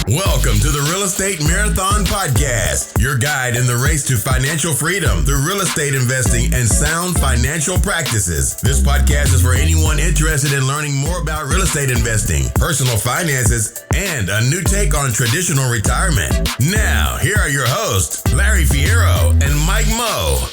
Welcome to the Real Estate Marathon Podcast, your guide in the race to financial freedom through real estate investing and sound financial practices. This podcast is for anyone interested in learning more about real estate investing, personal finances, and a new take on traditional retirement. Now, here are your hosts, Larry Fierro and Mike Moe.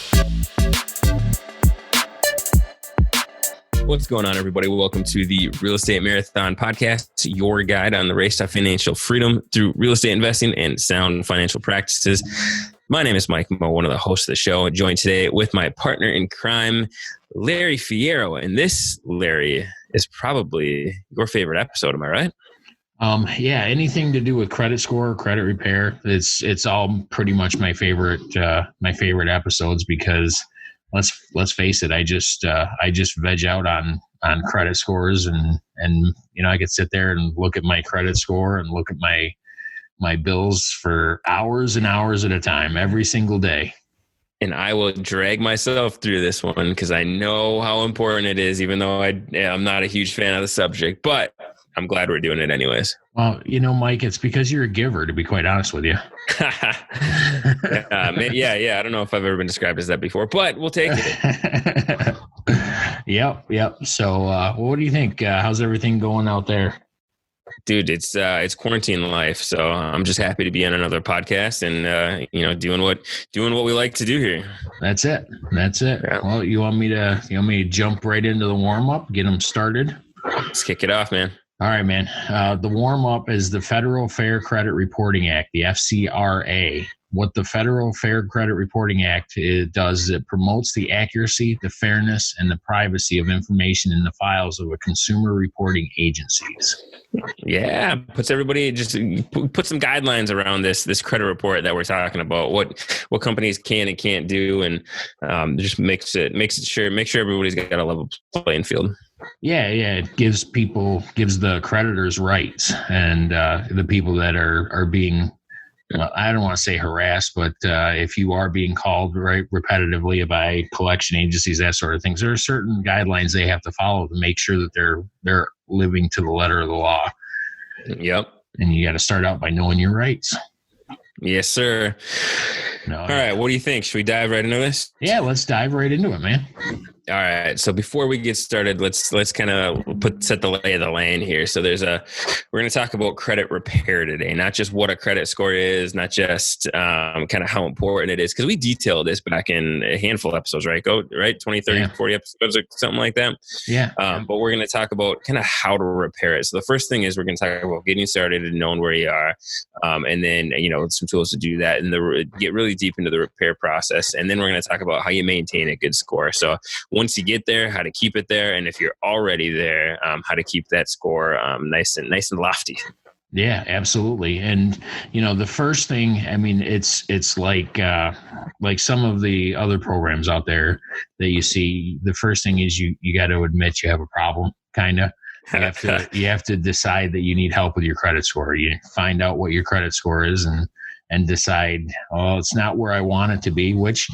What's going on, everybody? Welcome to the Real Estate Marathon Podcast, your guide on the race to financial freedom through real estate investing and sound financial practices. My name is Mike Moe, one of the hosts of the show, joined today with my partner in crime, Larry Fierro. And this, Larry, is probably your favorite episode. Am I right? Yeah, anything to do with credit score, credit repair, it's all pretty much my favorite episodes because let's face it, I just veg out on credit scores and I could sit there and look at my credit score and look at my bills for hours and hours at a time every single day. And I will drag myself through this one because I know how important it is, even though I'm not a huge fan of the subject, but I'm glad we're doing it anyways. Well, Mike, it's because you're a giver, to be quite honest with you. Yeah. I don't know if I've ever been described as that before, but we'll take it. Yep. So, what do you think? How's everything going out there? Dude, it's quarantine life. So I'm just happy to be on another podcast and, doing what we like to do here. That's it. Yeah. Well, you want me to jump right into the warm up, get them started? Let's kick it off, man. All right, man. The warm-up is the Federal Fair Credit Reporting Act, the FCRA. What the Federal Fair Credit Reporting Act does is it promotes the accuracy, the fairness, and the privacy of information in the files of consumer reporting agencies. Yeah, puts everybody, just put some guidelines around this credit report that we're talking about, what companies can and can't do, and just make sure everybody's got a level playing field. Yeah. It gives the creditors rights, and the people that are being, I don't want to say harassed, but if you are being called repetitively by collection agencies, that sort of things, there are certain guidelines they have to follow to make sure that they're living to the letter of the law. Yep. And you got to start out by knowing your rights. Yes, sir. All right. What do you think? Should we dive right into this? Yeah, let's dive right into it, man. All right. So before we get started, let's kind of set the lay of the land here. So we're going to talk about credit repair today, not just what a credit score is, not just kind of how important it is, because we detailed this back in a handful of episodes, right? 20, 30, 40 episodes or something like that. Yeah. But we're going to talk about kind of how to repair it. So the first thing is we're going to talk about getting started and knowing where you are, and then some tools to do that, and get really deep into the repair process. And then we're going to talk about how you maintain a good score. So once you get there, how to keep it there, and if you're already there, how to keep that score nice and lofty. Yeah, absolutely. And the first thing, I mean, it's like some of the other programs out there that you see. The first thing is you got to admit you have a problem, kind of. You have to decide that you need help with your credit score. You find out what your credit score is and decide, it's not where I want it to be, which,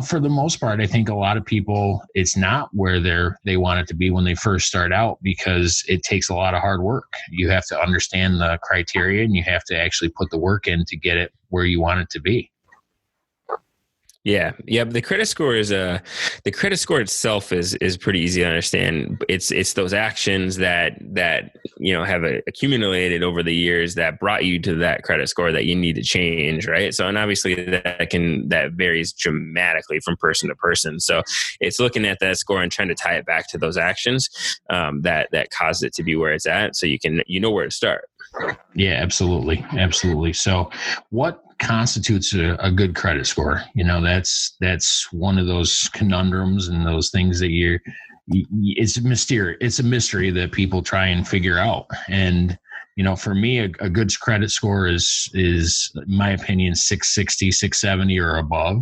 for the most part, I think a lot of people, it's not where they want it to be when they first start out, because it takes a lot of hard work. You have to understand the criteria, and you have to actually put the work in to get it where you want it to be. Yeah. The credit score itself is pretty easy to understand. It's those actions that have accumulated over the years that brought you to that credit score that you need to change, right? So, and obviously that varies dramatically from person to person. So it's looking at that score and trying to tie it back to those actions that caused it to be where it's at, so you know where to start. Yeah, absolutely. So what constitutes a good credit score? That's one of those conundrums and those things that it's a mystery that people try and figure out. And for me, a good credit score is in my opinion 660, 670 or above.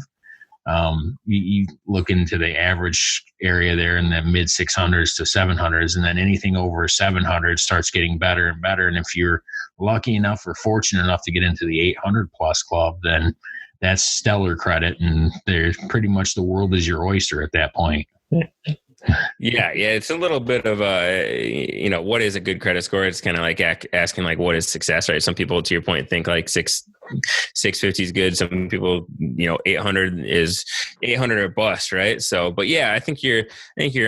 You look into the average area there in the mid 600s to 700s, and then anything over 700 starts getting better and better. And if you're lucky enough or fortunate enough to get into the 800 plus club, then that's stellar credit, and there's pretty much the world is your oyster at that point. Yeah. It's a little bit of what is a good credit score? It's kind of like asking like, what is success, right? Some people, to your point, think like 650 is good. Some people, 800 is 800 or bust, right? So, but yeah, I think you're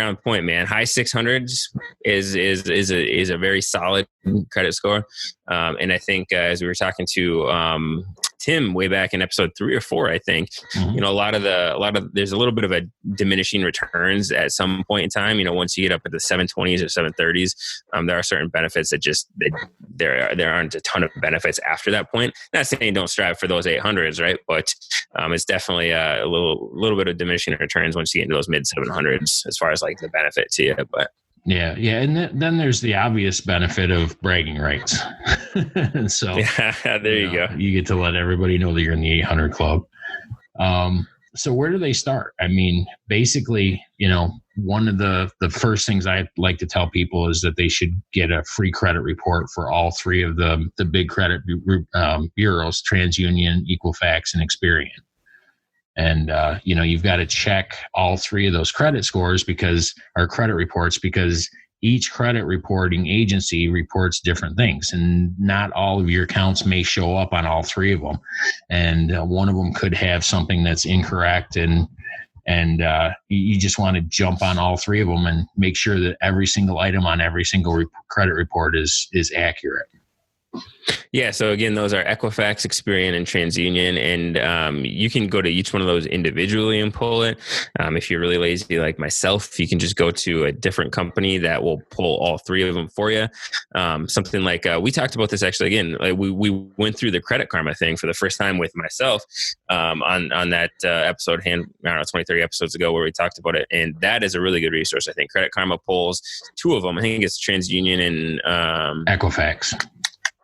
on point, man. High 600s is a very solid credit score. And I think as we were talking to Tim way back in episode 3 or 4, I think, a lot of there's a little bit of a diminishing returns at some point in time. Once you get up at the 720s or 730s, there are certain benefits that there aren't a ton of benefits after that point. Not saying don't strive for those 800s, right? But it's definitely a little bit of diminishing returns once you get into those mid 700s as far as like the benefit to you. But yeah, and then there's the obvious benefit of bragging rights. So there you go. You get to let everybody know that you're in the 800 club. So where do they start? I mean, basically, one of the first things I like to tell people is that they should get a free credit report for all three of the big credit bureaus: TransUnion, Equifax, and Experian. And, you've got to check all three of those credit reports because each credit reporting agency reports different things, and not all of your accounts may show up on all three of them. And one of them could have something that's incorrect, and you just want to jump on all three of them and make sure that every single item on every single credit report is accurate. Yeah. So again, those are Equifax, Experian, and TransUnion, and you can go to each one of those individually and pull it. If you're really lazy like myself, you can just go to a different company that will pull all three of them for you. Something like we talked about this actually. Again, like we went through the Credit Karma thing for the first time with myself on that episode, 20, 30 episodes ago, where we talked about it, and that is a really good resource. I think Credit Karma pulls two of them. I think it's TransUnion and Equifax.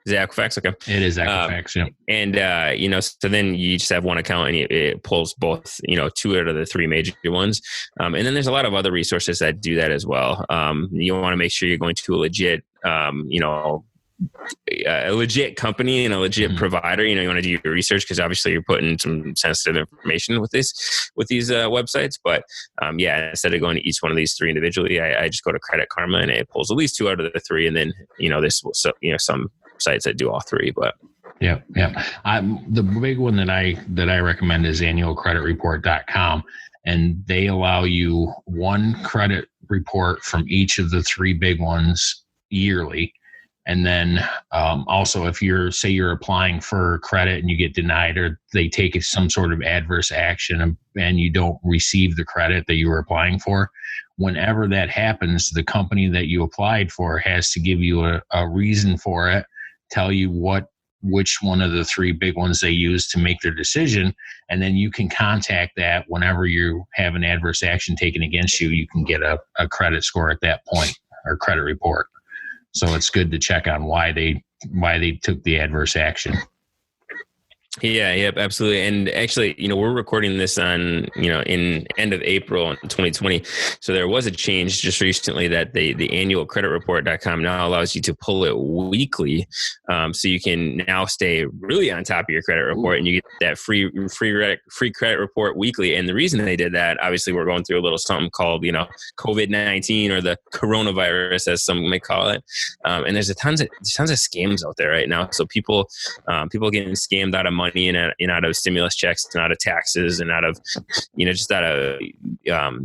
Is it Equifax? Okay. It is Equifax, yeah. And, so then you just have one account and it pulls both, 2 out of the 3 major ones. And then there's a lot of other resources that do that as well. You want to make sure you're going to a legit, a legit company and a legit provider. You want to do your research because obviously you're putting some sensitive information with these websites. But instead of going to each one of these 3 individually, I just go to Credit Karma and it pulls at least 2 out of the 3. And then, there's some sites that do all 3, but yeah. The big one that I recommend is annualcreditreport.com, and they allow you one credit report from each of the 3 big ones yearly. And then also, if you're applying for credit and you get denied, or they take some sort of adverse action and you don't receive the credit that you were applying for, whenever that happens, the company that you applied for has to give you a reason for it, tell you which one of the 3 big ones they use to make their decision, and then you can contact that whenever you have an adverse action taken against you. You can get a credit score at that point, or credit report. So it's good to check on why they took the adverse action. Yeah, yep, absolutely. And actually, we're recording this on, in end of April in 2020. So there was a change just recently that the annualcreditreport.com now allows you to pull it weekly. So you can now stay really on top of your credit report, and you get that free credit report weekly. And the reason they did that, obviously we're going through a little something called, COVID-19 or the coronavirus, as some may call it. And there's tons of scams out there right now. So people getting scammed out of money and out of stimulus checks and out of taxes and out of, just out of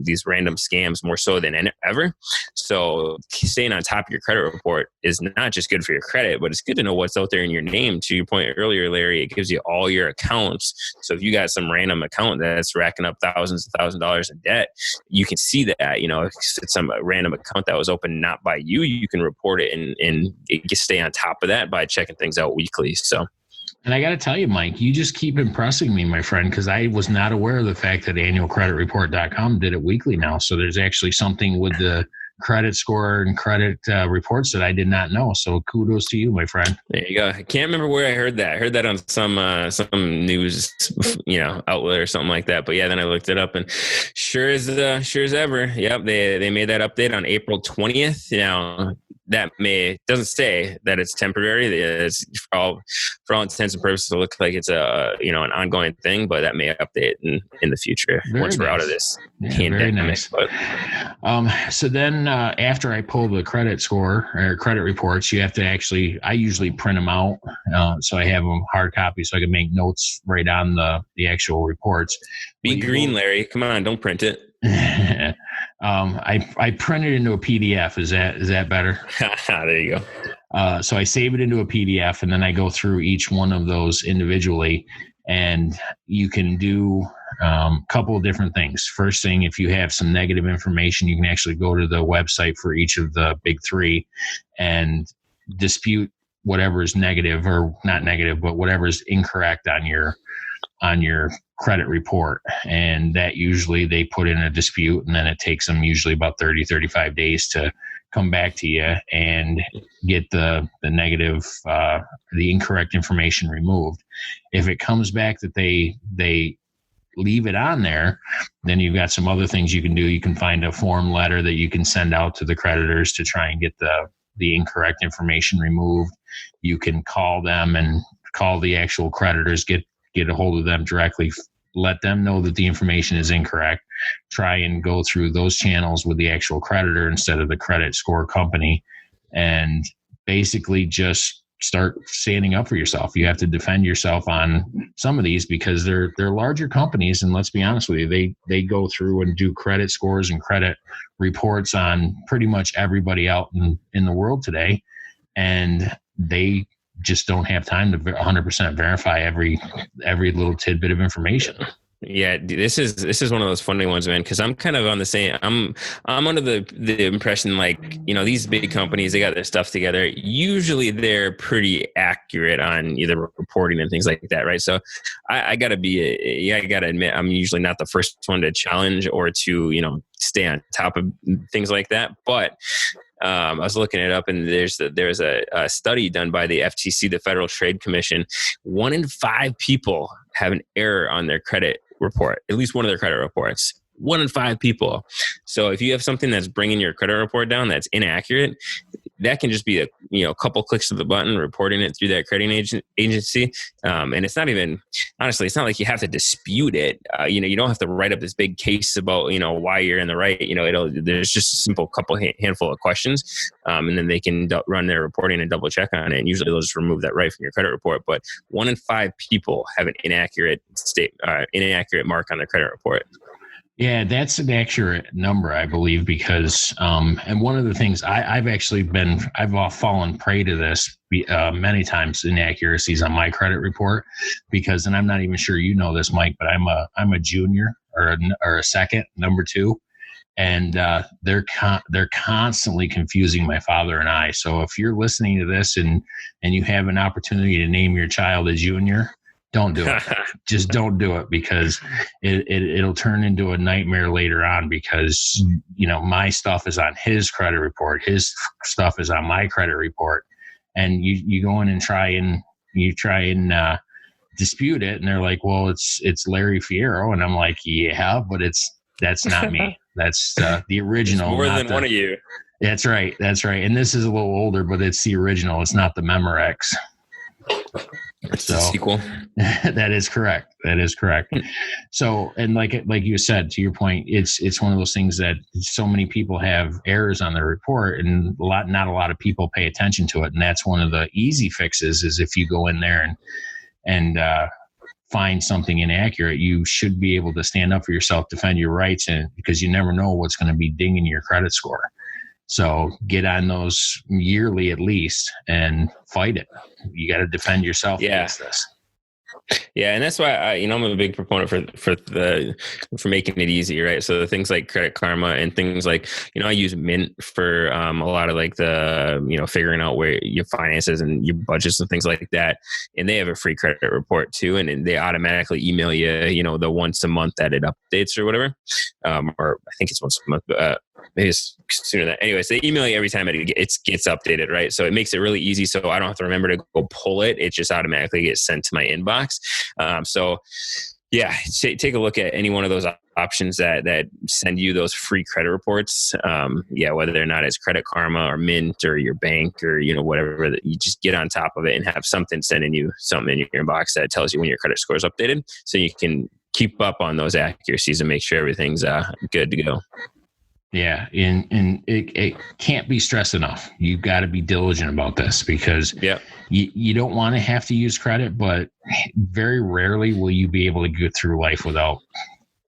these random scams more so than ever. So staying on top of your credit report is not just good for your credit, but it's good to know what's out there in your name. To your point earlier, Larry, it gives you all your accounts. So if you got some random account that's racking up thousands and $1,000s in debt, you can see that, if it's some random account that was opened not by you, you can report it and stay on top of that by checking things out weekly. So. And I got to tell you, Mike, you just keep impressing me, my friend, because I was not aware of the fact that annualcreditreport.com did it weekly now. So there's actually something with the credit score and credit reports that I did not know. So kudos to you, my friend. There you go. I can't remember where I heard that. I heard that on some news, outlet or something like that. But yeah, then I looked it up, and sure as ever, yep, they made that update on April 20th. that doesn't say that it's temporary. It's for all intents and purposes, it looks like it's an ongoing thing, but that may update in the future once we're out of this pandemic. Very nice. So then after I pull the credit score or credit reports, you have to I usually print them out. So I have them hard copy so I can make notes right on the actual reports. Be green, Larry. Come on, don't print it. I print it into a PDF. Is that better? There you go. So I save it into a PDF, and then I go through each one of those individually. And you can do a couple of different things. First thing, if you have some negative information, you can actually go to the website for each of the big three and dispute whatever is negative, or not negative, but whatever is incorrect on your credit report. And that usually they put in a dispute, and then it takes them usually about 35 days to come back to you and get the negative, the incorrect information removed. If it comes back that they leave it on there, then you've got some other things you can do. You can find a form letter that you can send out to the creditors to try and get the incorrect information removed. You can call them and call the actual creditors, get a hold of them directly, let them know that the information is incorrect, try and go through those channels with the actual creditor instead of the credit score company, and basically just start standing up for yourself. You have to defend yourself on some of these because they're larger companies, and let's be honest with you, they go through and do credit scores and credit reports on pretty much everybody out in the world today, and they just don't have time to 100% verify every little tidbit of information. Yeah, this is one of those funny ones, man, because I'm kind of on the same. I'm under the impression, like, these big companies, they got their stuff together. Usually they're pretty accurate on either reporting and things like that, right? So I gotta admit, I'm usually not the first one to challenge or to stay on top of things like that, but I was looking it up, and there's a study done by the FTC, the Federal Trade Commission. 1 in 5 people have an error on their credit report, at least one of their credit reports. 1 in 5 people. So if you have something that's bringing your credit report down that's inaccurate, that can just be a couple clicks of the button, reporting it through that credit agency. And it's not even, honestly, it's not like you have to dispute it. You don't have to write up this big case about, why you're in the right. There's just a simple handful of questions. And then they can run their reporting and double check on it. And usually they'll just remove that right from your credit report. But 1 in 5 people have an inaccurate mark on their credit report. Yeah, that's an accurate number, I believe, because and one of the things I've fallen prey to this many times, inaccuracies on my credit report, because, and I'm not even sure you know this, Mike, but I'm a junior or a second, number 2, and they're constantly confusing my father and I. So if you're listening to this and you have an opportunity to name your child a junior, don't do it. Just don't do it, because it'll turn into a nightmare later on, because, my stuff is on his credit report. His stuff is on my credit report. And you go in and try and dispute it. And they're like, well, it's Larry Fierro. And I'm like, yeah, but that's not me. That's the original. It's more than one of you. That's right. And this is a little older, but it's the original. It's not the Memorex. It's the sequel. That is correct. So, and like you said, to your point, it's one of those things that so many people have errors on their report, and not a lot of people pay attention to it. And that's one of the easy fixes, is if you go in there and find something inaccurate, you should be able to stand up for yourself, defend your rights, and because you never know what's going to be dinging your credit score. So get on those yearly at least and fight it. You got to defend yourself against this. Yeah, and that's why I'm a big proponent for making it easy, right? So the things like Credit Karma and things like, I use Mint for a lot of like the figuring out where your finances and your budgets and things like that. And they have a free credit report too, and they automatically email you, the once a month that it updates or whatever, or I think it's once a month. Maybe it's sooner than that. Anyways, they email you every time it gets updated, right? So it makes it really easy. So I don't have to remember to go pull it. It just automatically gets sent to my inbox. So Yeah, take a look at any one of those options that send you those free credit reports. Whether or not it's Credit Karma or Mint or your bank or whatever, that you just get on top of it and have something sending you something in your inbox that tells you when your credit score is updated, so you can keep up on those accuracies and make sure everything's good to go. Yeah, and it can't be stressed enough. You've got to be diligent about this, because you don't want to have to use credit, but very rarely will you be able to get through life without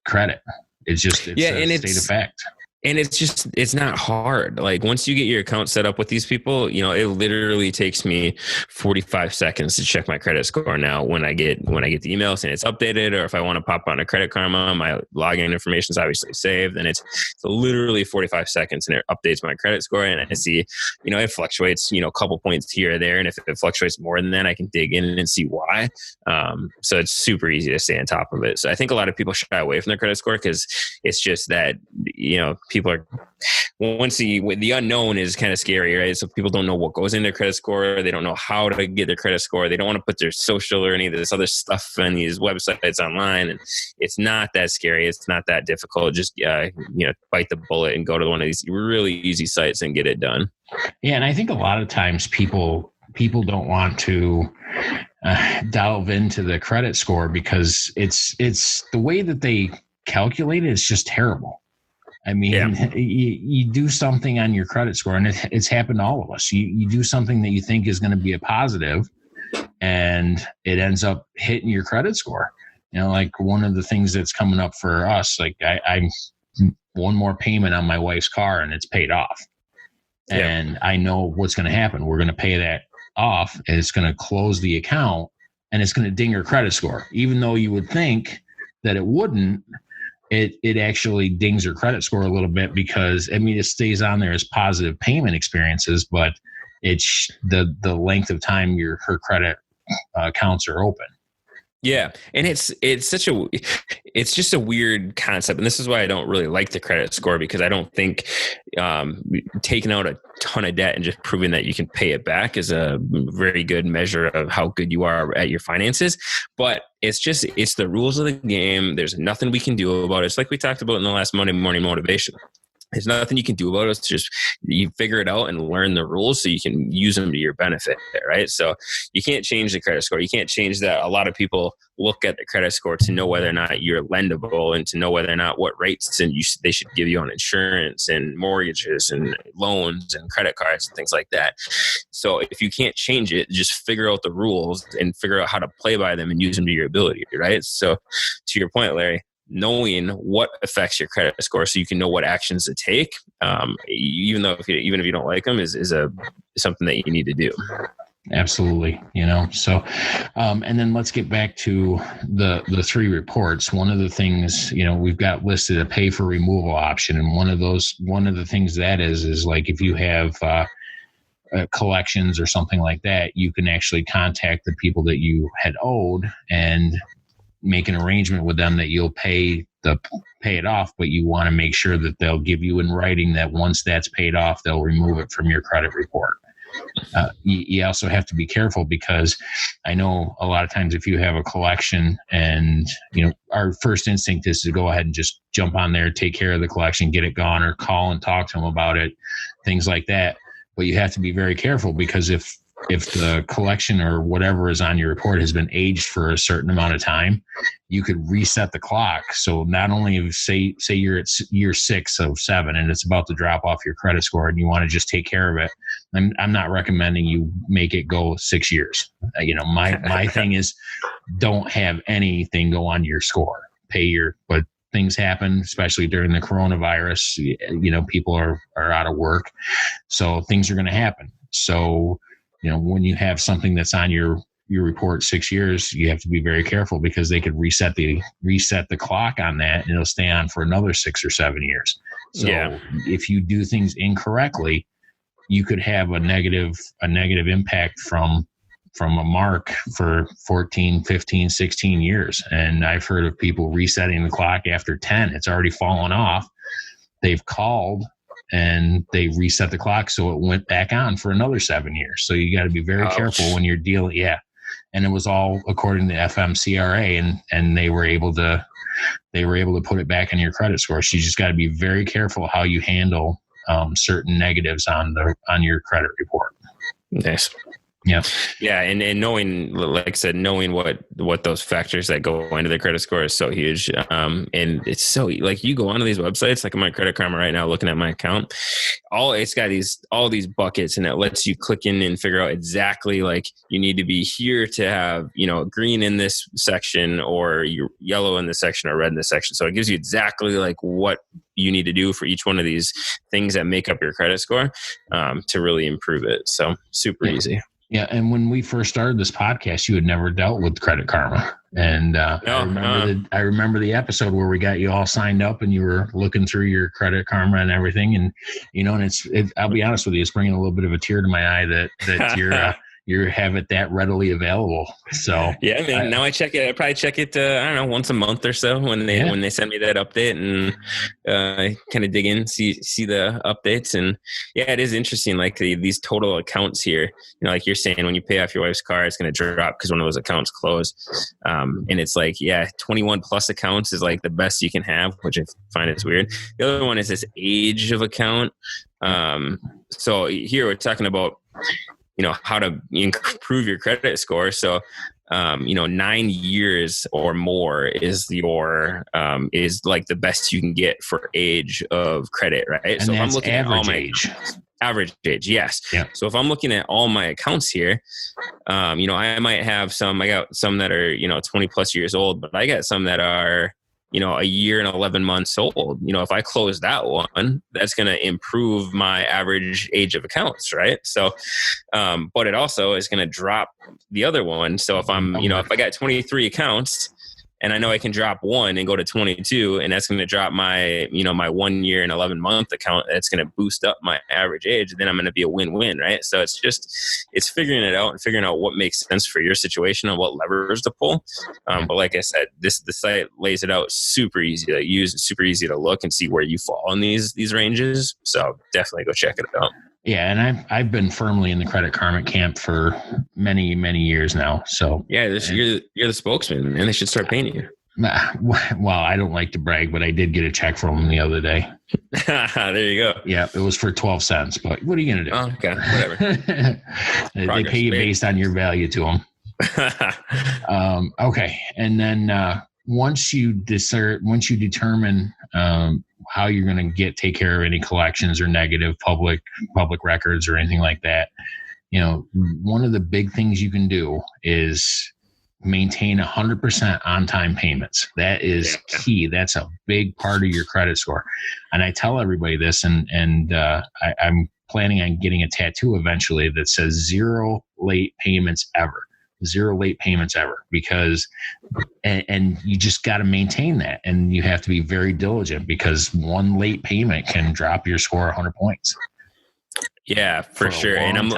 credit. It's a state of fact. And it's not hard. Like, once you get your account set up with these people, it literally takes me 45 seconds to check my credit score now when I get the email saying it's updated, or if I want to pop on a Credit Karma, my login information is obviously saved, and it's literally 45 seconds and it updates my credit score, and I see, it fluctuates, a couple points here or there. And if it fluctuates more than that, I can dig in and see why. So it's super easy to stay on top of it. So I think a lot of people shy away from their credit score because it's just that, people are, once the unknown is kind of scary, right? So people don't know what goes in their credit score. They don't know how to get their credit score. They don't want to put their social or any of this other stuff on these websites online. And it's not that scary. It's not that difficult. Just, bite the bullet and go to one of these really easy sites and get it done. Yeah. And I think a lot of times people don't want to delve into the credit score because it's the way that they calculate it is just terrible. I mean, you do something on your credit score, and it's happened to all of us. You do something that you think is going to be a positive, and it ends up hitting your credit score. Like one of the things that's coming up for us, like I'm one more payment on my wife's car and it's paid off. And I know what's going to happen. We're going to pay that off, and it's going to close the account, and it's going to ding your credit score. Even though you would think that it wouldn't, it actually dings your credit score a little bit, because it stays on there as positive payment experiences, but it's the length of time her credit accounts are open. Yeah. And it's just a weird concept. And this is why I don't really like the credit score, because I don't think taking out a ton of debt and just proving that you can pay it back is a very good measure of how good you are at your finances. But it's the rules of the game. There's nothing we can do about it. It's like we talked about in the last Monday Morning Motivation. There's nothing you can do about it. It's just you figure it out and learn the rules so you can use them to your benefit, right? So you can't change the credit score. You can't change that. A lot of people look at the credit score to know whether or not you're lendable and to know whether or not what rates they should give you on insurance and mortgages and loans and credit cards and things like that. So if you can't change it, just figure out the rules and figure out how to play by them and use them to your ability, right? So to your point, Larry, knowing what affects your credit score so you can know what actions to take, even if you don't like them, is something that you need to do. Absolutely. So, and then let's get back to the three reports. One of the things, we've got listed a pay for removal option. And one of the things that is like, if you have, collections or something like that, you can actually contact the people that you had owed and make an arrangement with them that you'll pay it off, but you want to make sure that they'll give you in writing that once that's paid off, they'll remove it from your credit report. You also have to be careful, because I know a lot of times if you have a collection and, our first instinct is to go ahead and just jump on there, take care of the collection, get it gone, or call and talk to them about it, things like that. But you have to be very careful, because if the collection or whatever is on your report has been aged for a certain amount of time, you could reset the clock. So not only if say you're at year 6 of 7 and it's about to drop off your credit score and you want to just take care of it, I'm not recommending you make it go 6 years. My thing is, don't have anything go on your score. But things happen, especially during the coronavirus. People are out of work, so things are going to happen. So when you have something that's on your report 6 years, you have to be very careful, because they could reset the clock on that and it'll stay on for another 6 or 7 years. So if you do things incorrectly, you could have a negative impact from a mark for 14, 15, 16 years. And I've heard of people resetting the clock after 10. It's already fallen off. They've called and they reset the clock so it went back on for another 7 years. So you got to be very careful when you're dealing. Yeah. and it was all according to FMCRA, and they were able to put it back in your credit score. So you just got to be very careful how you handle certain negatives on your credit report. Nice. Yeah. Yeah. And knowing, like I said, knowing what those factors that go into the credit score is so huge. And it's so, like, you go onto these websites, like my Credit Karma right now, looking at my account, it's got all these buckets, and it lets you click in and figure out exactly, like, you need to be here to have, green in this section, or you're yellow in this section, or red in this section. So it gives you exactly like what you need to do for each one of these things that make up your credit score, to really improve it. So super easy. Yeah, and when we first started this podcast, you had never dealt with Credit Karma, and I remember the episode where we got you all signed up, and you were looking through your Credit Karma and everything, and and I'll be honest with you, it's bringing a little bit of a tear to my eye that you're you have it that readily available. So yeah, man. Now I check it. I probably check it. I don't know, once a month or so when they send me that update, and kind of dig in, see the updates. And yeah, it is interesting. Like these total accounts here. Like you're saying, when you pay off your wife's car, it's going to drop because one of those accounts closed. And it's like, 21 plus accounts is like the best you can have, which I find is weird. The other one is this age of account. So here we're talking about, how to improve your credit score. So, 9 years or more is is like the best you can get for age of credit, right? And so if I'm looking at all my age. Average age, yes. Yeah. So if I'm looking at all my accounts here, I might have I got some that are, 20 plus years old, but I got some that are, a year and 11 months old. If I close that one, that's going to improve my average age of accounts, right? So, but it also is going to drop the other one. So if I'm, if I got 23 accounts, and I know I can drop one and go to 22, and that's going to drop my, my 1 year and 11 month account. That's going to boost up my average age. Then I'm going to be a win-win, right? So it's figuring it out and figuring out what makes sense for your situation and what levers to pull. But like I said, the site lays it out super easy to use, super easy to look and see where you fall in these ranges. So definitely go check it out. Yeah, and I've been firmly in the Credit Karma camp for many, many years now. So yeah, you're the spokesman, and they should start paying you. Well, I don't like to brag, but I did get a check from them the other day. There you go. Yeah, it was for 12 cents. But what are you going to do? Oh, okay, whatever. They pay you based on your value to them. Okay, and then once you determine how you're going to take care of any collections or negative public records or anything like that, one of the big things you can do is maintain 100% on-time payments. That is key. That's a big part of your credit score. And I tell everybody this, and I'm planning on getting a tattoo eventually that says zero late payments ever. Because and you just got to maintain that, and you have to be very diligent, because one late payment can drop your score 100 points. Yeah, for sure. And I'm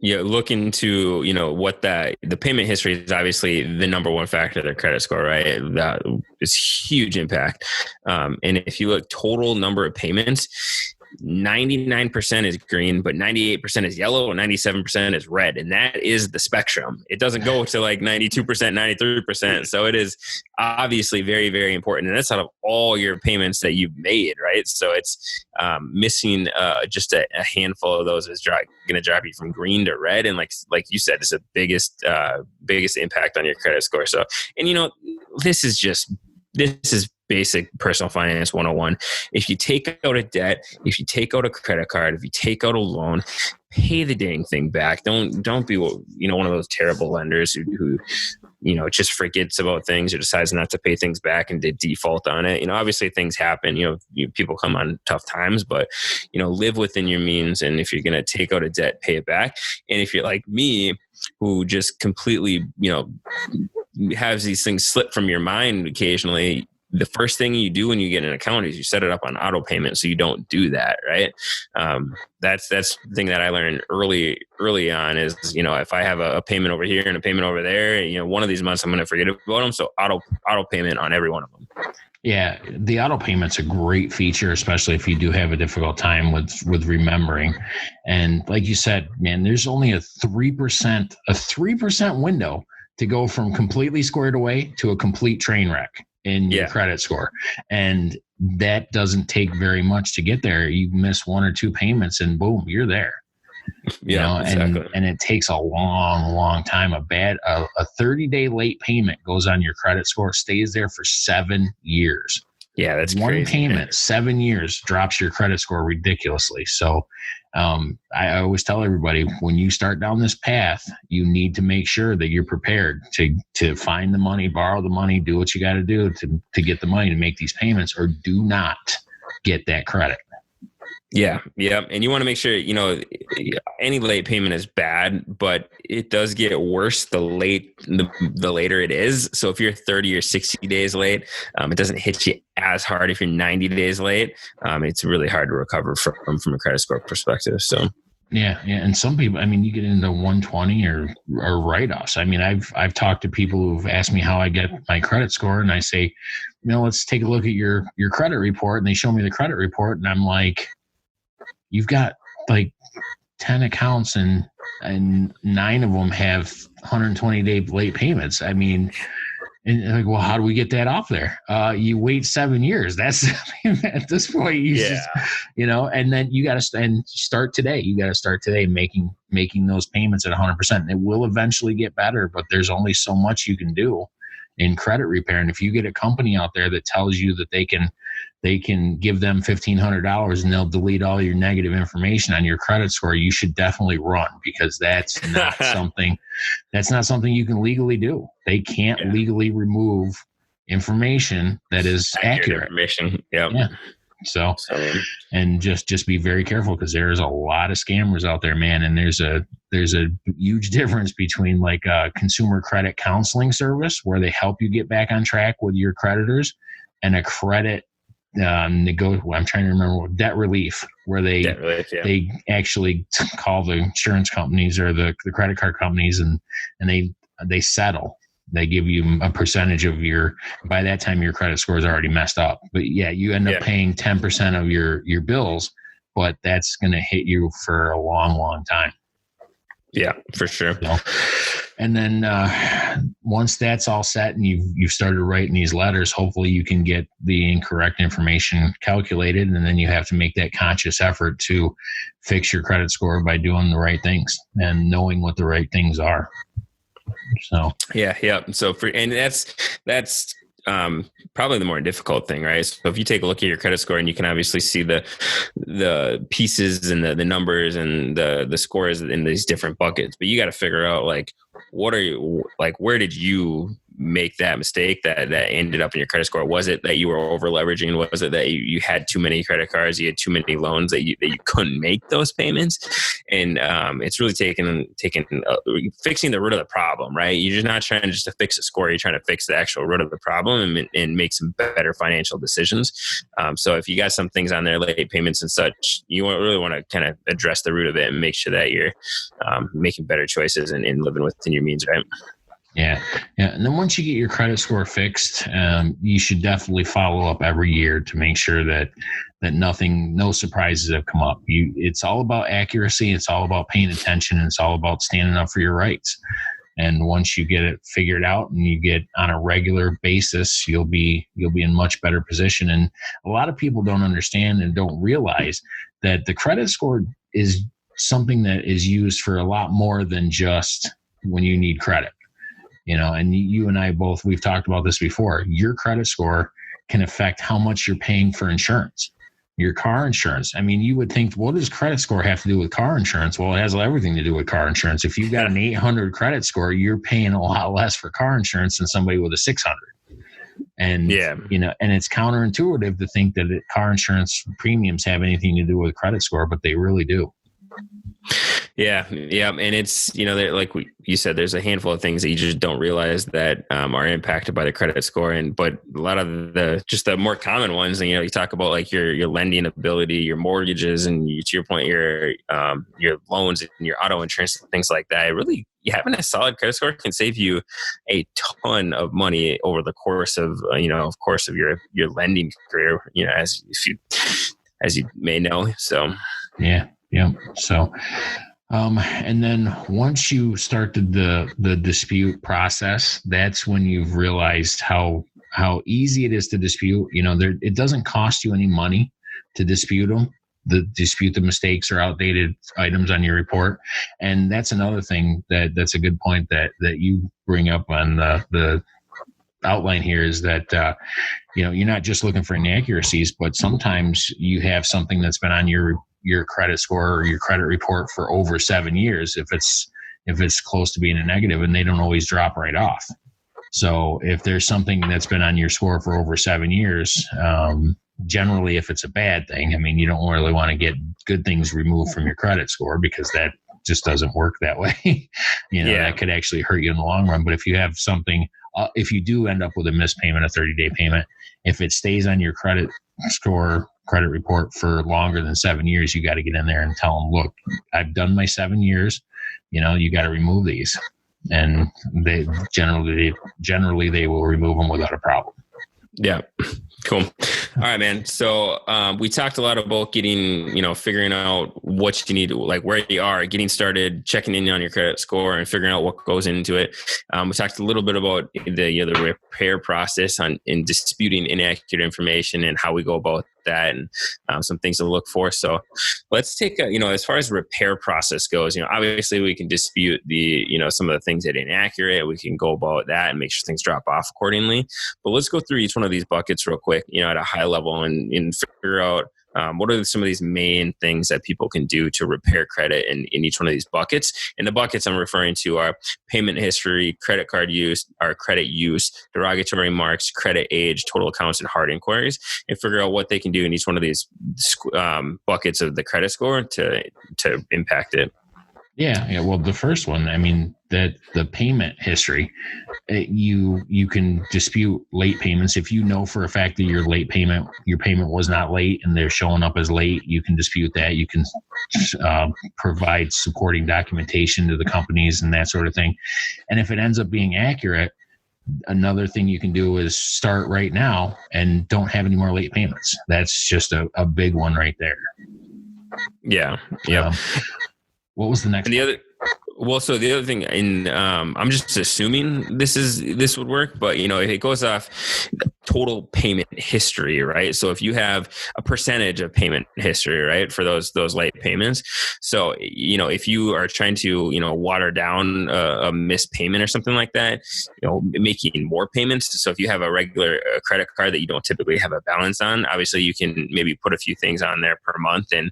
looking to, what the payment history is obviously the number one factor of their credit score, right? That is huge impact. And if you look total number of payments, 99% is green, but 98% is yellow, and 97% is red. And that is the spectrum. It doesn't go to like 92%, 93%. So it is obviously very, very important. And that's out of all your payments that you've made, right? So it's missing just a handful of those is going to drop you from green to red. And like you said, it's the biggest impact on your credit score. So, and this is basic personal finance 101. If you take out a debt, if you take out a credit card, if you take out a loan, pay the dang thing back. Don't be one of those terrible lenders who just forgets about things or decides not to pay things back and did default on it. Obviously things happen. People come on tough times, but live within your means. And if you're going to take out a debt, pay it back. And if you're like me, who just completely has these things slip from your mind occasionally, the first thing you do when you get an account is you set it up on auto payment, so you don't do that, right? That's the thing that I learned early on is, if I have a payment over here and a payment over there, one of these months I'm going to forget about them, so auto payment on every one of them. Yeah, the auto payment's a great feature, especially if you do have a difficult time with remembering. And like you said, man, there's only a 3% window to go from completely squared away to a complete train wreck in your credit score. And that doesn't take very much to get there. You miss one or two payments and boom, you're there. Exactly. And it takes a long time. A 30-day late payment goes on your credit score, stays there for 7 years. Yeah, that's one crazy, payment, man. 7 years drops your credit score ridiculously. So I always tell everybody, when you start down this path, you need to make sure that you're prepared to find the money, borrow the money, do what you got to do to get the money to make these payments, or do not get that credit. Yeah. And you want to make sure, any late payment is bad, but it does get worse the later it is. So if you're 30 or 60 days late, it doesn't hit you as hard if you're 90 days late. It's really hard to recover from a credit score perspective. So yeah. And some people, I mean, you get into 120 or write-offs. I mean, I've talked to people who've asked me how I get my credit score, and I say, let's take a look at your credit report, and they show me the credit report, and I'm like, you've got like 10 accounts and 9 of them have 120-day late payments. I mean, and like, well, how do we get that off there? You wait 7 years. That's at this point, just, and then you got to start today. You got to start today making those payments at 100%. It will eventually get better, but there's only so much you can do in credit repair. And if you get a company out there that tells you that they can give them $1,500 and they'll delete all your negative information on your credit score, you should definitely run, because that's not something you can legally do. They can't legally remove information that is accurate. Information. Yep. Yeah. So, and just be very careful, because there's a lot of scammers out there, man. And there's a huge difference between like a consumer credit counseling service where they help you get back on track with your creditors, and a credit I'm trying to remember, debt relief, where they actually call the insurance companies or the credit card companies and they settle. They give you a percentage of by that time your credit score is already messed up. But yeah, you end up paying 10% of your bills, but that's going to hit you for a long time. Yeah, for sure. So, and then once that's all set and you've started writing these letters, hopefully you can get the incorrect information calculated, and then you have to make that conscious effort to fix your credit score by doing the right things and knowing what the right things are. So So that's probably the more difficult thing, right? So if you take a look at your credit score, and you can obviously see the pieces and the numbers and the scores in these different buckets, but you got to figure out like, where did you make that mistake that ended up in your credit score? Was it that you were over leveraging? Was it that you had too many credit cards, you had too many loans that you couldn't make those payments? And it's really fixing the root of the problem, right? You're just not trying just to fix a score. You're trying to fix the actual root of the problem and make some better financial decisions. So if you got some things on there, late payments and such, you really want to kind of address the root of it and make sure that you're making better choices and living within your means, right? Yeah. And then once you get your credit score fixed, you should definitely follow up every year to make sure that no surprises have come up. It's all about accuracy. It's all about paying attention. And it's all about standing up for your rights. And once you get it figured out and you get on a regular basis, you'll be in much better position. And a lot of people don't understand and don't realize that the credit score is something that is used for a lot more than just when you need credit. And you and I both, we've talked about this before. Your credit score can affect how much you're paying for insurance, your car insurance. I mean, you would think, what does credit score have to do with car insurance? Well, it has everything to do with car insurance. If you've got an 800 credit score, you're paying a lot less for car insurance than somebody with a 600. And, and it's counterintuitive to think that car insurance premiums have anything to do with credit score, but they really do. Yeah. Yeah. And it's, like you said, there's a handful of things that you just don't realize that are impacted by the credit score. But a lot of just the more common ones, and, you talk about like your lending ability, your mortgages, and to your point, your loans and your auto insurance, things like that. Really, having a solid credit score can save you a ton of money over the course of, of your lending career, as you may know. So, yeah. So, and then once you start the dispute process, that's when you've realized how easy it is to dispute. It doesn't cost you any money to dispute them. Dispute the mistakes or outdated items on your report. And that's another thing that's a good point that you bring up on the outline here, is that you're not just looking for inaccuracies, but sometimes you have something that's been on your credit score or your credit report for over 7 years, if it's close to being a negative, and they don't always drop right off. So if there's something that's been on your score for over 7 years, generally, if it's a bad thing, you don't really want to get good things removed from your credit score, because that just doesn't work that way. That could actually hurt you in the long run. But if you have something, if you do end up with a missed payment, a 30-day payment, if it stays on your credit score, credit report for longer than 7 years, you got to get in there and tell them, look, I've done my 7 years, you got to remove these. And they generally they will remove them without a problem. Yeah. Cool. All right, man. So we talked a lot about getting, figuring out what you need, like where you are, getting started, checking in on your credit score, and figuring out what goes into it. We talked a little bit about the repair process in disputing inaccurate information and how we go about that, and some things to look for. So let's take as far as repair process goes, obviously we can dispute some of the things that are inaccurate. We can go about that and make sure things drop off accordingly. But let's go through each one of these buckets real quick, at a high level, and figure out what are some of these main things that people can do to repair credit in each one of these buckets. And the buckets I'm referring to are payment history, credit card use, or credit use, derogatory marks, credit age, total accounts, and hard inquiries, and figure out what they can do in each one of these buckets of the credit score to impact it. Yeah. Well, the first one, that the payment history, you can dispute late payments. If you know for a fact that your payment was not late and they're showing up as late, you can dispute that. You can provide supporting documentation to the companies and that sort of thing. And if it ends up being accurate, another thing you can do is start right now and don't have any more late payments. That's just a big one right there. Yeah. Yeah. What was the next one? So the other thing, and I'm just assuming this would work, but if it goes off total payment history, right? So if you have a percentage of payment history, right, for those late payments, so if you are trying to water down a missed payment or something like that, making more payments. So if you have a regular credit card that you don't typically have a balance on, obviously you can maybe put a few things on there per month and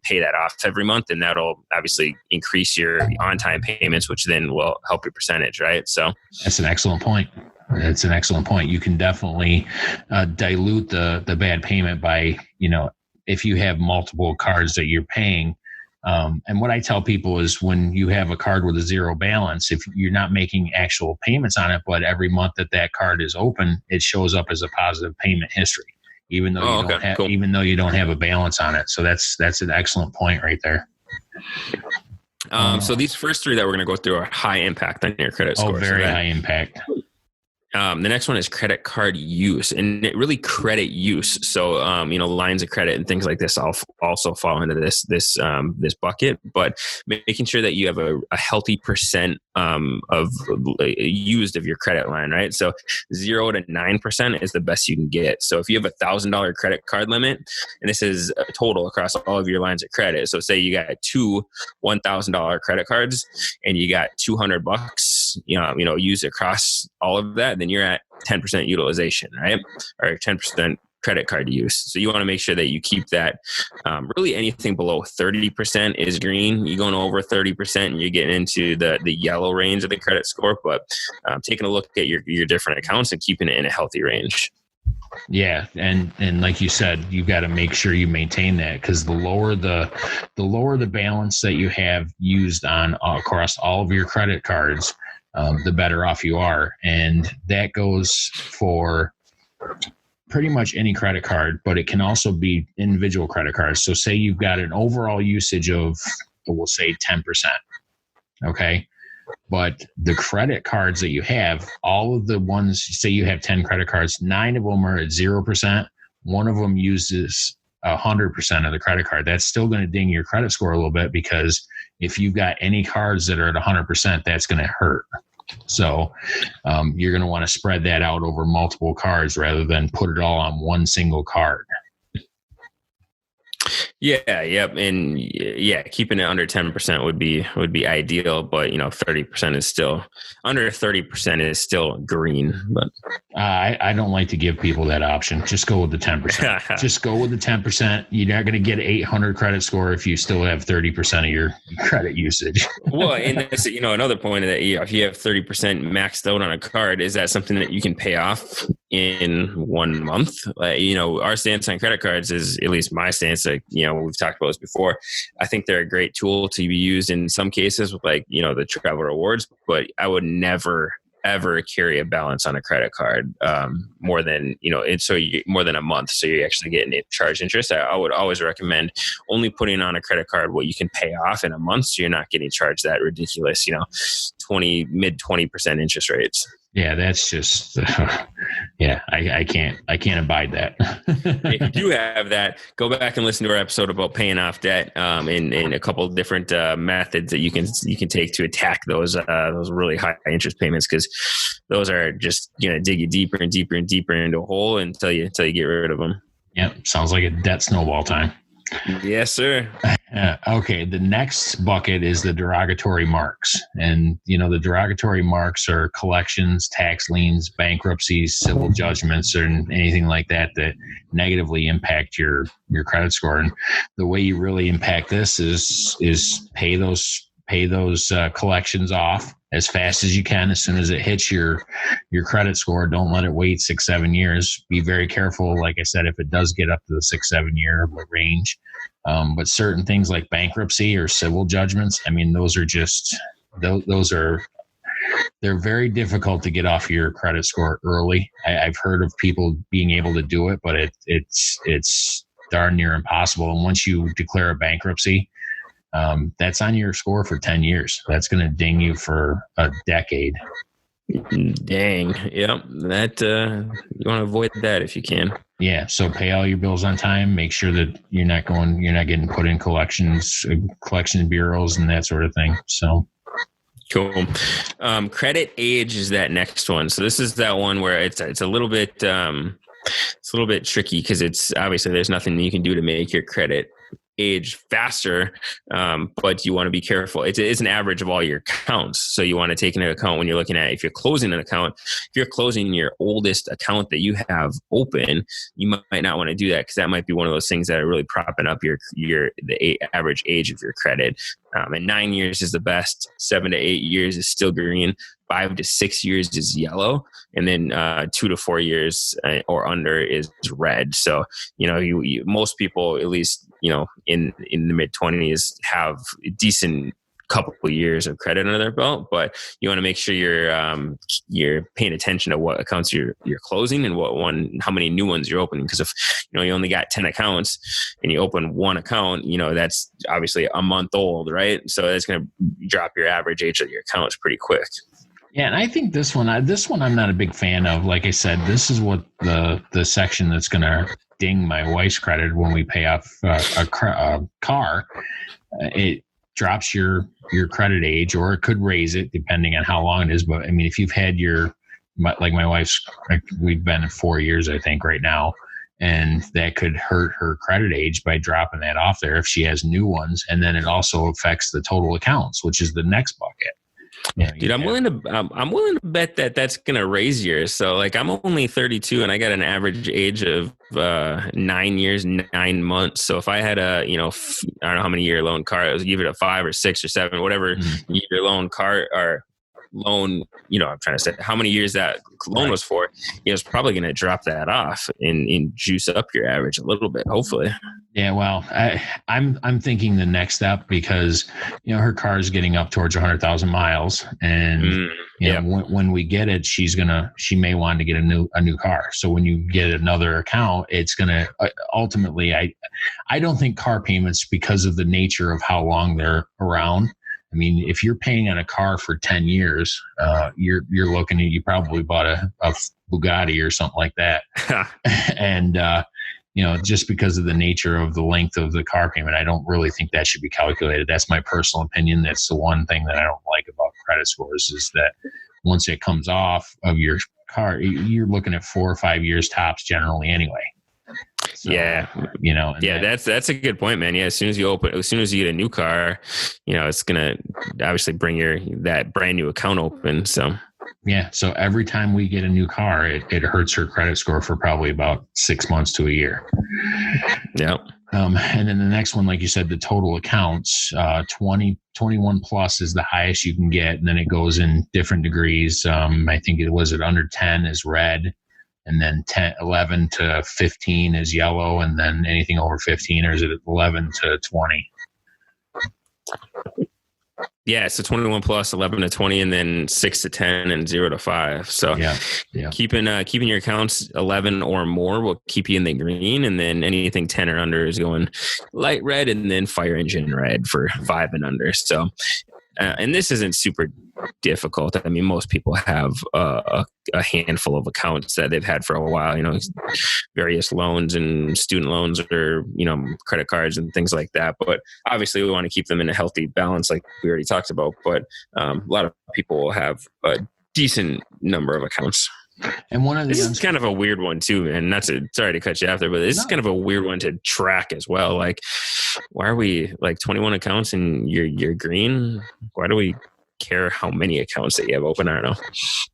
pay that off every month, and that'll obviously increase your on-time payments, which then will help your percentage, right? So that's an excellent point. You can definitely dilute the bad payment by, if you have multiple cards that you're paying. And what I tell people is, when you have a card with a zero balance, if you're not making actual payments on it, but every month that card is open, it shows up as a positive payment history, even though you don't have a balance on it. So that's an excellent point right there. So these first three that we're going to go through are high impact on your credit score. Very high impact. The next one is credit card use, and it really credit use. So, lines of credit and things like this also fall into this bucket, but making sure that you have a healthy percent of used of your credit line, right? So 0 to 9% is the best you can get. So if you have $1,000 credit card limit, and this is a total across all of your lines of credit. So say you got two $1,000 credit cards and you got $200, used across all of that, then you're at 10% utilization, right? Or 10% credit card use. So you want to make sure that you keep that. Really anything below 30% is green. You're going over 30% and you're getting into the yellow range of the credit score, but taking a look at your different accounts and keeping it in a healthy range. Yeah, and like you said, you got to make sure you maintain that, because the lower the balance that you have used on across all of your credit cards, the better off you are, and that goes for pretty much any credit card, but it can also be individual credit cards. So say you've got an overall usage of, we'll say 10%. Okay. But the credit cards that you have, all of the ones, say you have 10 credit cards, 9 of them are at 0%. One of them uses 100% of the credit card. That's still going to ding your credit score a little bit, because if you've got any cards that are at 100%, that's going to hurt. So you're going to want to spread that out over multiple cards rather than put it all on one single card. Yeah, yep, and yeah, keeping it under 10% would be ideal, but 30% is still under 30% is still green. But I don't like to give people that option. Just go with the 10%. Just go with the 10%. You're not going to get 800 credit score if you still have 30% of your credit usage. Well, and that's another point that if you have 30% maxed out on a card, is that something that you can pay off in 1 month? Our stance on credit cards is, at least my stance, we've talked about this before. I think they're a great tool to be used in some cases with the travel rewards, but I would never ever carry a balance on a credit card more than more than a month, so you're actually getting charged interest. I would always recommend only putting on a credit card what you can pay off in a month, so you're not getting charged that ridiculous mid 20% interest rates. Yeah, that's just I can't abide that. If you do have that, go back and listen to our episode about paying off debt, in a couple of different methods that you can take to attack those really high interest payments, because those are just gonna dig you deeper and deeper and deeper into a hole until you get rid of them. Yep, sounds like a debt snowball time. Yes, sir. Okay, the next bucket is the derogatory marks. And, the derogatory marks are collections, tax liens, bankruptcies, civil judgments, or anything like that negatively impact your credit score. And the way you really impact this is pay those collections off as fast as you can. As soon as it hits your credit score, don't let it wait 6-7 years. Be very careful, like I said, if it does get up to the 6-7 year range. But certain things like bankruptcy or civil judgments, those are just they're very difficult to get off your credit score early. I've heard of people being able to do it, but it's darn near impossible. And once you declare a bankruptcy, that's on your score for 10 years. That's going to ding you for a decade. Dang. Yep. That you want to avoid that if you can. Yeah. So pay all your bills on time. Make sure that you're not getting put in collection bureaus and that sort of thing. So cool. Credit age is that next one. So this is that one where it's a little bit it's a little bit tricky, because it's obviously there's nothing you can do to make your credit age faster, but you want to be careful. It's an average of all your accounts, so you want to take into account when you're looking at, if you're closing an account, if you're closing your oldest account that you have open, you might not want to do that, because that might be one of those things that are really propping up the average age of your credit. And 9 years is the best. 7 to 8 years is still green. 5 to 6 years is yellow, and then 2 to 4 years or under is red. So most people, at least in the mid 20s, have a decent couple of years of credit under their belt, but you want to make sure you're paying attention to what accounts you're closing and how many new ones you're opening. Because if you only got 10 accounts and you open one account, that's obviously a month old, right? So that's going to drop your average age of your accounts pretty quick. Yeah, and I think this one I'm not a big fan of. Like I said, this is what the section that's going to ding my wife's credit when we pay off a car. It drops your credit age, or it could raise it depending on how long it is. But if you've had like my wife's, we've been at 4 years, I think, right now, and that could hurt her credit age by dropping that off there if she has new ones. And then it also affects the total accounts, which is the next bucket. Dude, I'm willing to bet that that's going to raise yours. So I'm only 32 and I got an average age of 9 years, 9 months. So if I had a, I don't know how many year loan car, I was give it a 5 or 6 or 7, whatever year loan car or loan, I'm trying to say how many years that loan was for, it's probably going to drop that off and juice up your average a little bit, hopefully. Yeah, well, I'm thinking the next step, because her car is getting up towards 100,000 miles, and when we get it, she may want to get a new car. So when you get another account, it's gonna ultimately. I don't think car payments, because of the nature of how long they're around. I mean, if you're paying on a car for 10 years, you're looking at, you probably bought a Bugatti or something like that, and. Just because of the nature of the length of the car payment, I don't really think that should be calculated. That's my personal opinion. That's the one thing that I don't like about credit scores, is that once it comes off of your car, you're looking at 4 or 5 years tops generally anyway. So, that's a good point, man. Yeah. As soon as you get a new car, it's going to obviously bring that brand new account open. So. Yeah. So every time we get a new car, it hurts her credit score for probably about 6 months to a year. Yeah. And then the next one, like you said, the total accounts, 21 plus is the highest you can get. And then it goes in different degrees. I think under 10 is red, and then 11 to 15 is yellow. And then anything over 15, or is it 11 to 20? Yeah, so 21 plus, 11 to 20, and then 6 to 10, and 0 to 5. So keeping your accounts 11 or more will keep you in the green, and then anything 10 or under is going light red, and then fire engine red for 5 and under. So, and this isn't super difficult. I mean, most people have a handful of accounts that they've had for a while, various loans and student loans, or, credit cards and things like that. But obviously we want to keep them in a healthy balance, like we already talked about. But a lot of people will have a decent number of accounts. And this is kind of a weird one too, and sorry to cut you off there, but this is kind of a weird one to track as well. Like, why are we like 21 accounts and you're green? Why do we care how many accounts that you have open? I don't know.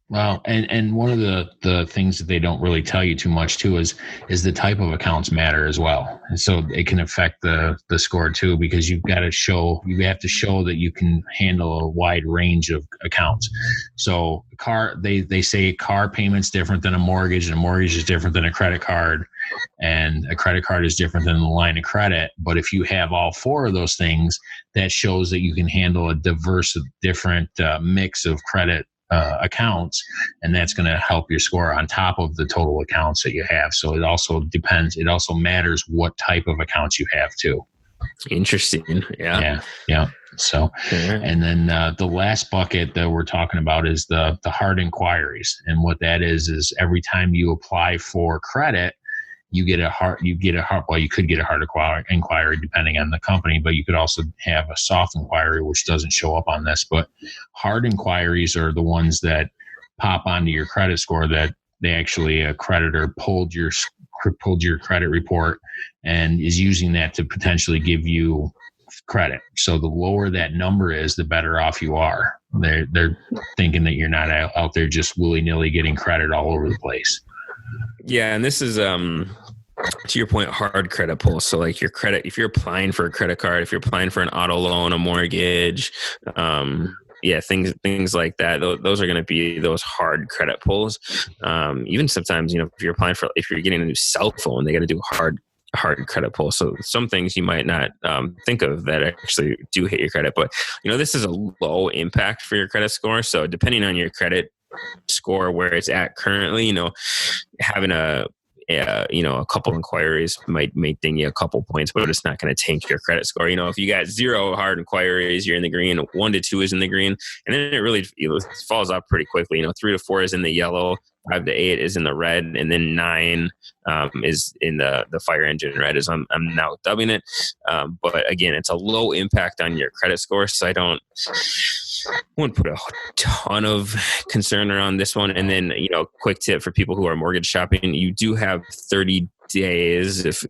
Well, and one of the things that they don't really tell you too much too is the type of accounts matter as well. And so it can affect the score too, because you have to show that you can handle a wide range of accounts. So they say car payment's different than a mortgage, and a mortgage is different than a credit card, and a credit card is different than a line of credit. But if you have all 4 of those things, that shows that you can handle a different mix of credit accounts, and that's going to help your score on top of the total accounts that you have. So it also depends. It also matters what type of accounts you have too. Interesting. Yeah. So, and then the last bucket that we're talking about is the hard inquiries. And what that is every time you apply for credit, you could get a hard inquiry depending on the company, but you could also have a soft inquiry, which doesn't show up on this. But hard inquiries are the ones that pop onto your credit score, that they actually, a creditor pulled your credit report and is using that to potentially give you credit. So the lower that number is, the better off you are. They're thinking that you're not out there just willy-nilly getting credit all over the place. Yeah, and this is to your point, hard credit pulls. So like your credit, if you're applying for a credit card, if you're applying for an auto loan, a mortgage, things like that. Those are going to be those hard credit pulls. Even sometimes, if you're getting a new cell phone, they got to do hard credit pull. So some things you might not think of that actually do hit your credit, but this is a low impact for your credit score. So depending on your credit score, where it's at currently, having a couple inquiries might ding you a couple points, but it's not going to tank your credit score. If you got 0 hard inquiries, you're in the green. 1 to 2 is in the green, and then it really falls off pretty quickly. 3 to 4 is in the yellow, 5 to 8 is in the red, and then 9 is in the fire engine red, as I'm now dubbing it. But again, it's a low impact on your credit score, so I wouldn't put a ton of concern around this one. And then, quick tip for people who are mortgage shopping, you do have 30 days,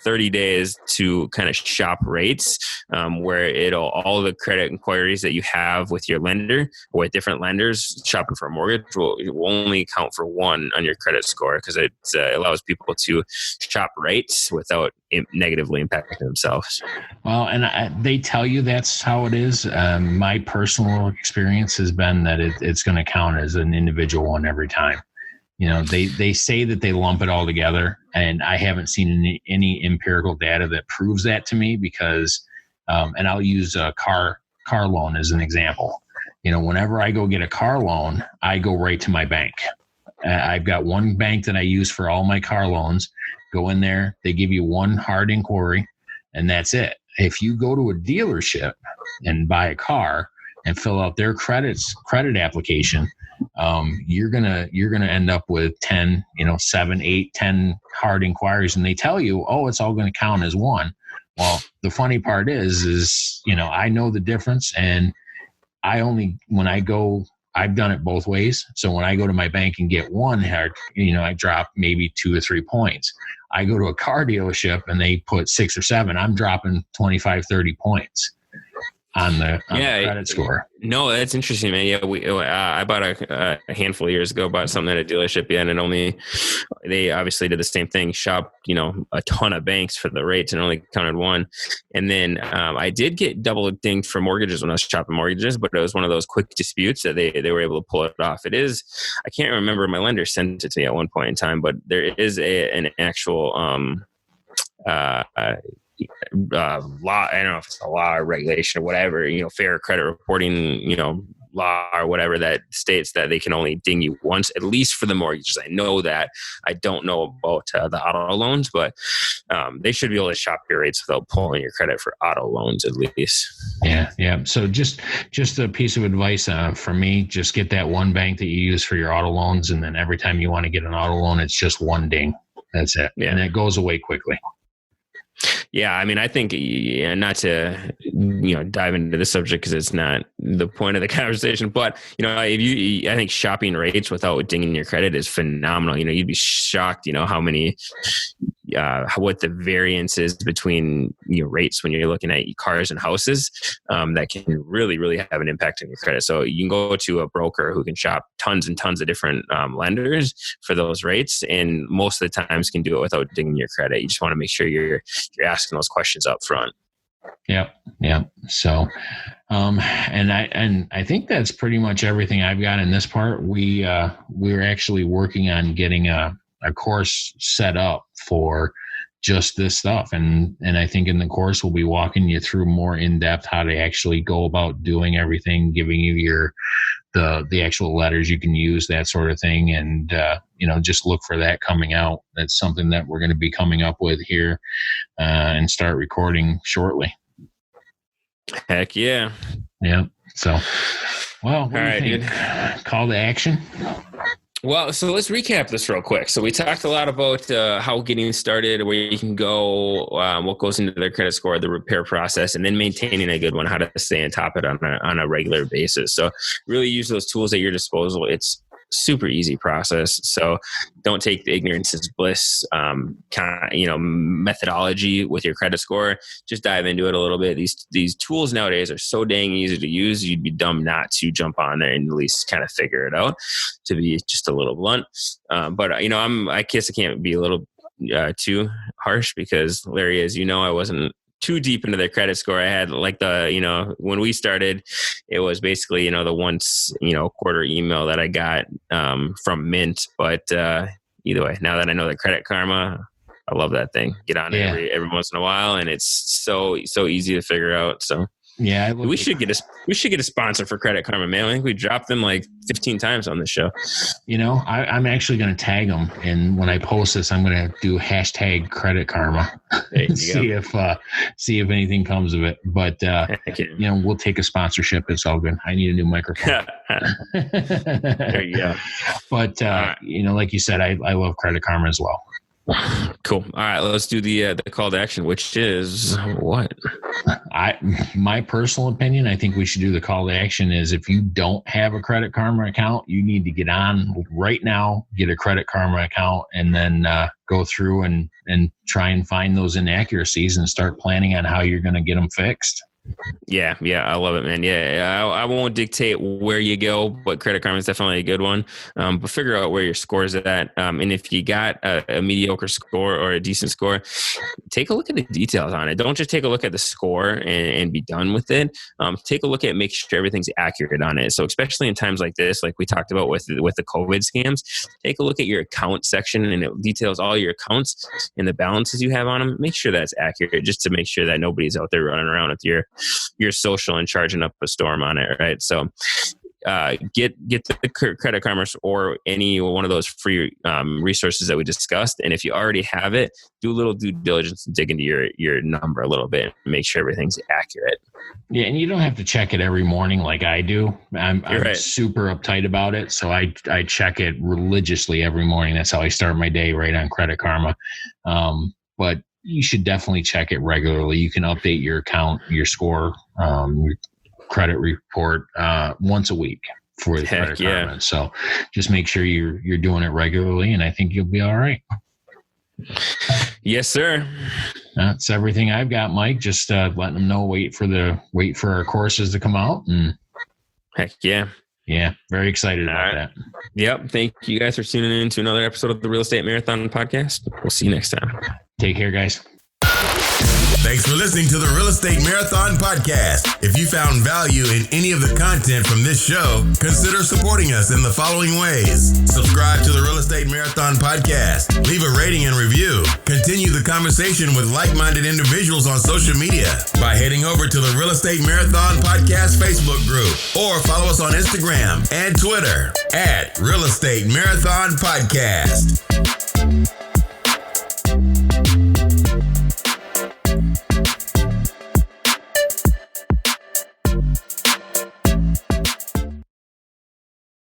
30 days to kind of shop rates, where all the credit inquiries that you have with your lender or with different lenders shopping for a mortgage will only count for one on your credit score, because it allows people to shop rates without negatively impacting themselves. Well, and they tell you that's how it is. My personal experience has been that it's going to count as an individual one every time. They say that they lump it all together, and I haven't seen any empirical data that proves that to me, because, and I'll use a car loan as an example. Whenever I go get a car loan, I go right to my bank. I've got one bank that I use for all my car loans. Go in there, they give you one hard inquiry, and that's it. If you go to a dealership and buy a car and fill out their credit application, you're gonna end up with 10, 7, 8, 10 hard inquiries, and they tell you, oh, it's all going to count as one. Well, the funny part is I know the difference, and I've done it both ways. So when I go to my bank and get one hard, I drop maybe 2 or 3 points. I go to a car dealership and they put 6 or 7. I'm dropping 25, 30 points on the credit score. No, that's interesting, man. Yeah, I bought a handful of years ago, bought something at a dealership, and they obviously did the same thing, shopped, a ton of banks for the rates and only counted one. And then I did get double dinged for mortgages when I was shopping mortgages, but it was one of those quick disputes that they were able to pull it off. It is, I can't remember, my lender sent it to me at one point in time, but there is an actual law, I don't know if it's a law or regulation or whatever, fair credit reporting, law or whatever, that states that they can only ding you once, at least for the mortgages. I know that. I don't know about the auto loans, but they should be able to shop your rates without pulling your credit for auto loans, at least. Yeah. So just a piece of advice for me, just get that one bank that you use for your auto loans, and then every time you want to get an auto loan, it's just one ding. That's it. Yeah. And it goes away quickly. Yeah, I mean, I think, not to dive into the subject because it's not the point of the conversation, but I think shopping rates without dinging your credit is phenomenal. You'd be shocked, how many, what the variance is between rates when you're looking at cars and houses, that can really, really have an impact on your credit. So you can go to a broker who can shop tons and tons of different lenders for those rates, and most of the times can do it without dinging your credit. You just want to make sure you're asking those questions up front. Yep. So, and I think that's pretty much everything I've got in this part. We're actually working on getting a course set up for just this stuff. And I think in the course, we'll be walking you through more in depth how to actually go about doing everything, giving you the actual letters you can use, that sort of thing. And, just look for that coming out. That's something that we're going to be coming up with here and start recording shortly. Heck yeah. Yeah. So, well, what all right, dude. Call to action. Well, so let's recap this real quick. So we talked a lot about how getting started, where you can go, what goes into their credit score, the repair process, and then maintaining a good one, how to stay on top of it on a regular basis. So really use those tools at your disposal. It's super easy process. So don't take the ignorance is bliss methodology with your credit score. Just dive into it a little bit. These tools nowadays are so dang easy to use. You'd be dumb not to jump on there and at least kind of figure it out, to be just a little blunt. But I guess I can't be a little too harsh, because Larry, as you know, I wasn't too deep into their credit score. I had when we started, it was basically, the once, quarter email that I got from Mint. But either way, now that I know the Credit Karma, I love that thing. Get on it every once in a while, and it's so easy to figure out. So yeah, we should get a sponsor for Credit Karma, man. I think we dropped them like 15 times on this show. I'm actually going to tag them, and when I post this, I'm going to do hashtag Credit Karma. see if anything comes of it. But we'll take a sponsorship. It's all good. I need a new microphone. There you go. But like you said, I love Credit Karma as well. Cool. All right, let's do the call to action, which is what? My personal opinion, I think we should do the call to action is if you don't have a Credit Karma account, you need to get on right now, get a Credit Karma account, and then go through and try and find those inaccuracies and start planning on how you're going to get them fixed. Yeah, I love it, man. Yeah, I won't dictate where you go, but Credit Karma is definitely a good one. But figure out where your score is at. And if you got a mediocre score or a decent score, take a look at the details on it. Don't just take a look at the score and be done with it. Take a look at make sure everything's accurate on it. So especially in times like this, like we talked about with the COVID scams, take a look at your account section and it details all your accounts and the balances you have on them. Make sure that's accurate just to make sure that nobody's out there running around with your social and charging up a storm on it, right? So get the Credit Karma or any one of those free resources that we discussed. And if you already have it, do a little due diligence and dig into your number a little bit and make sure everything's accurate. Yeah, and you don't have to check it every morning like I do. I'm right. Super uptight about it, so I check it religiously every morning. That's how I start my day, right on Credit Karma. But you should definitely check it regularly. You can update your account, your score, your credit report once a week for the Credit Karma. So just make sure you're doing it regularly, and I think you'll be all right. Yes, sir. That's everything I've got, Mike. Just letting them know, wait for our courses to come out. And heck yeah. Yeah, very excited about that. Yep. Thank you guys for tuning in to another episode of the Real Estate Marathon Podcast. We'll see you next time. Take care, guys. Thanks for listening to the Real Estate Marathon Podcast. If you found value in any of the content from this show, consider supporting us in the following ways. Subscribe to the Real Estate Marathon Podcast. Leave a rating and review. Continue the conversation with like-minded individuals on social media by heading over to the Real Estate Marathon Podcast Facebook group or follow us on Instagram and Twitter at Real Estate Marathon Podcast.